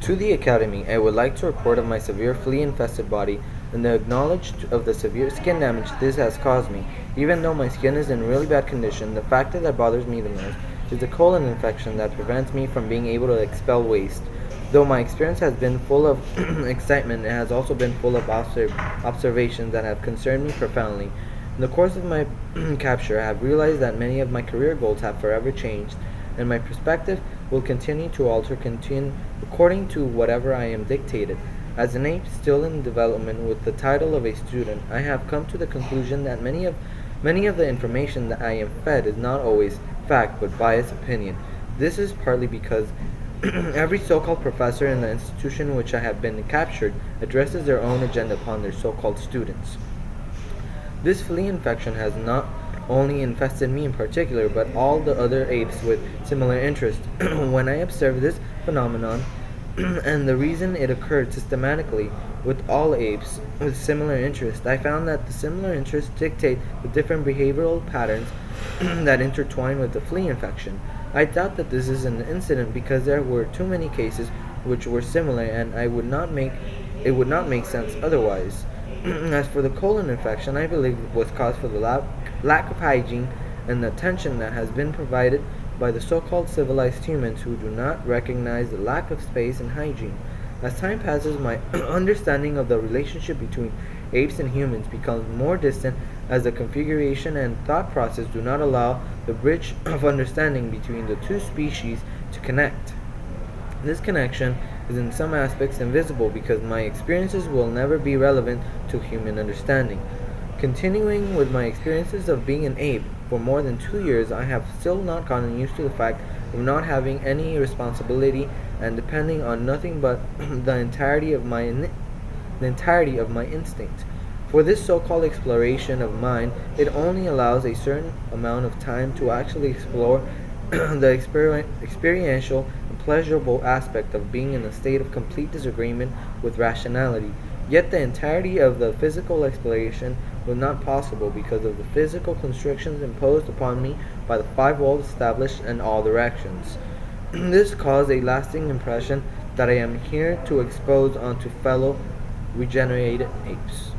To the Academy, I would like to report of my severe flea-infested body and the acknowledge of the severe skin damage this has caused me. Even though my skin is in really bad condition, the factor that bothers me the most is the colon infection that prevents me from being able to expel waste. Though my experience has been full of excitement, it has also been full of observations that have concerned me profoundly. In the course of my capture, I have realized that many of my career goals have forever changed, and my perspective will continue to alter according to whatever I am dictated. As an ape still in development with the title of a student, I have come to the conclusion that many of the information that I am fed is not always fact but biased opinion. This is partly because every so-called professor in the institution in which I have been captured addresses their own agenda upon their so-called students. This flea infection has not only infested me in particular, but all the other apes with similar interest. When I observed this phenomenon, and the reason it occurred systematically with all apes with similar interest, I found that the similar interests dictate the different behavioral patterns that intertwine with the flea infection. I doubt that this is an incident because there were too many cases which were similar, and it would not make sense otherwise. As for the colon infection, I believe it was caused for the lack of hygiene and the attention that has been provided by the so-called civilized humans who do not recognize the lack of space and hygiene. As time passes, my understanding of the relationship between apes and humans becomes more distant as the configuration and thought process do not allow the bridge of understanding between the two species to connect. This connection is in some aspects invisible because my experiences will never be relevant to human understanding. Continuing with my experiences of being an ape for more than 2 years, I have still not gotten used to the fact of not having any responsibility and depending on nothing but the entirety of my instinct. For this so-called exploration of mine, it only allows a certain amount of time to actually explore the experiential and pleasurable aspect of being in a state of complete disagreement with rationality. Yet the entirety of the physical exploration was not possible because of the physical constrictions imposed upon me by the five walls established in all directions. This caused a lasting impression that I am here to expose onto fellow regenerated apes.